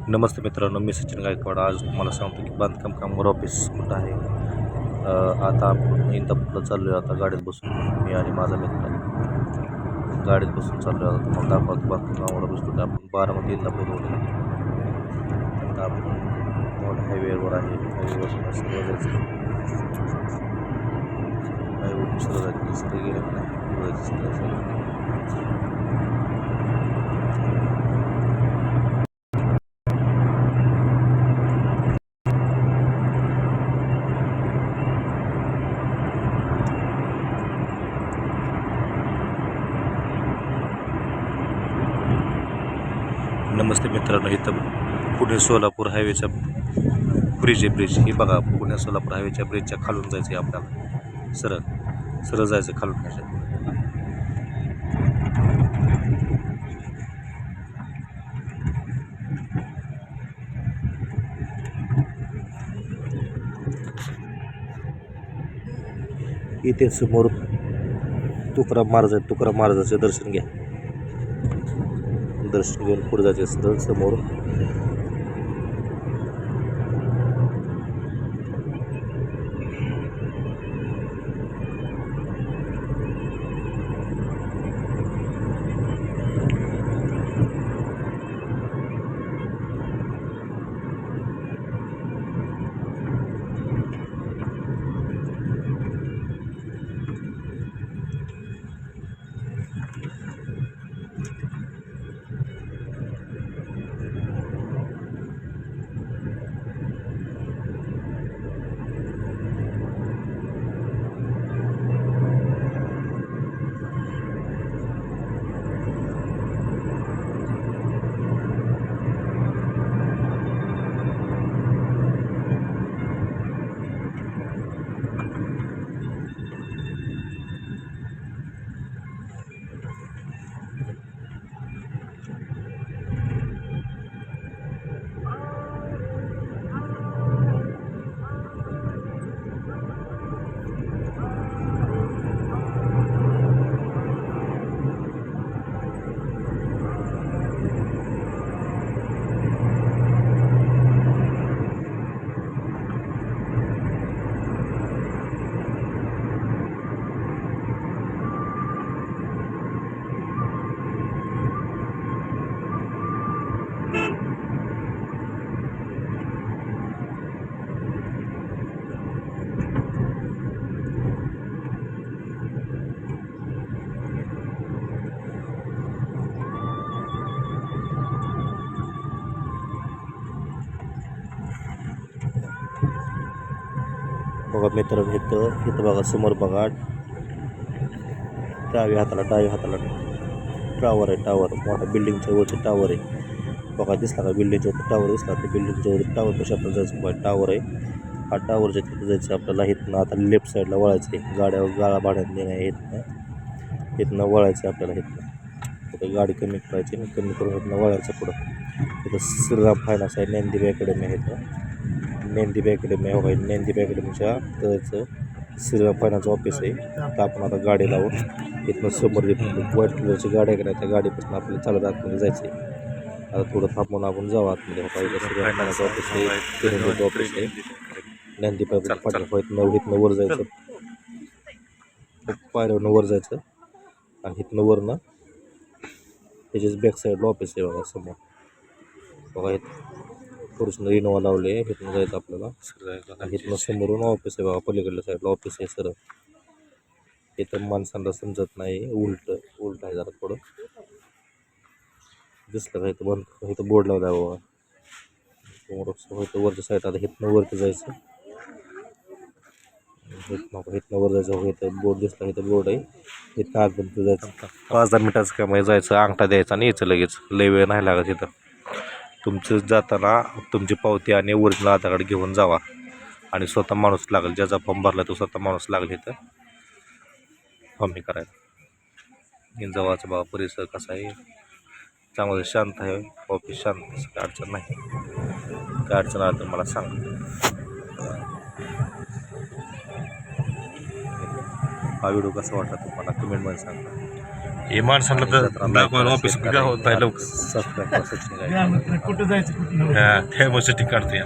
नमस्ते मित्रांनो, मी सचिन गायकवाड. आज तुम्हाला सांगतो की बांधकाम कामगार ऑफिस कुठं आहे. आता आपण इंदापूरला चाललो आहे. आता गाडीत बसून मी आणि माझा मित्र गाडीत बसून चाललो आहे. आता तुम्हाला दाखवतो बांधकाम कामगार ऑफिस कुठं. आपण बारामती इंदापूर रोड. आता आपण हायवेवर आहे. हायवेवर सर्व जायचं. हायवेवरून सर्व जायचं. सर्व गेलं नाही सर्व. नमस्ते मित्रांनो, इथं पुणे सोलापूर हायवेच्या ब्रिज ही बघा. पुणे सोलापूर हायवेच्या ब्रिजच्या खालून जायचं आहे आपल्याला. सरळ जायचं खालून. इथे समोर तुकाराम महाराजाचे दर्शन घ्या. दर्शन घेऊन पुढे जायचे सरळ समोर. बघा मित्रांनो, इथं बघा समोर बघा. डाव्या हाताला टावर आहे. मोठा बिल्डिंगच्या वरचं टावर आहे. बघा दिसला का बिल्डिंगच्या वरती टावर दिसला. तर बिल्डिंगच्या वर टावरपाशी आपल्याला जायचं. बघा टावर आहे. हा टावरच्या तिथं जायचं आपल्याला. इथनं आता लेफ्ट साईडला वळायचं आहे. गाड्या भाड्याने नाही. इथनं वळायचं आपल्याला. इथं गाडी कमी करायची. कमी करून इथनं वळायचं पुढं. इथं श्रीराम फायनान्स आहे. ज्ञानदीप अकॅडमी आहे. ज्ञानदीप अकॅडमी आहे. ज्ञानदीप अकॅडमीच्या तळचं श्रीराम फायनान्स ऑफिस आहे. तर आपण आता गाडी लावून इथनं समोर व्हाईट कलरची गाडी आहे का नाही, त्या गाडीपासून आपल्याला चालत आतमध्ये जायचं आहे. आता थोडं थांबून आपण जाऊ आतमध्ये. श्रीराम फायनान्स ऑफिस आहे. ऑफिस आहे. ज्ञानदीप इथनं वर जायचं. पायऱ्यावरनं वर जायचं आणि इथनं वरनं त्याच्याच बॅक साईडला ऑफिस आहे बघा समोर. बघा इथं पुरुषनं इनोवा लावले. इथनं जायचं आपल्याला. इथनं समोरून ऑफिस आहे बघा. पलीकडल्या साईडला ऑफिस आहे सरळ. इथं माणसांना समजत नाही. उलट आहे जरा थोडं. दिसलं का इथं बोर्ड लावला आहे बाबा समोर. इथं वरच्या साईड. आता इथनं वरती जायचं. इथनं वर जायचं. इथं बोर्ड दिसला. इथं बोर्ड आहे. इथं आतपर्यंत जायचं. 5-10 मिनिटाचं काम आहे. जायचं, अंगठा द्यायचा आणि यायचं लगेच. लय वेळ नाही लागत इथं. तुमचं जाताना तुमची पावती आणि ओरिजिनल आधार कार्ड घेऊन जावा. आणि स्वतः माणूस लागेल. ज्याचा फॉर्म भरला तो स्वतः माणूस लागेल इथं फॉर्म हे करायला. जवळचा बाबा परिसर कसा आहे, चांगलं शांत आहे. ऑफिस शांत, काय अडचण नाही. काय अडचण आलं तर मला सांग. हा व्हिडिओ कसा वाटला तुम्हाला कमेंटमध्ये सांगा. हे माणसांना तर दाखवायला ऑफिस होत नाही लवकर सबस्क्राईब करा सचिन गायकवाड. कुठं जायचं कुठं हा त्यामुळे सेटिंग काढतोय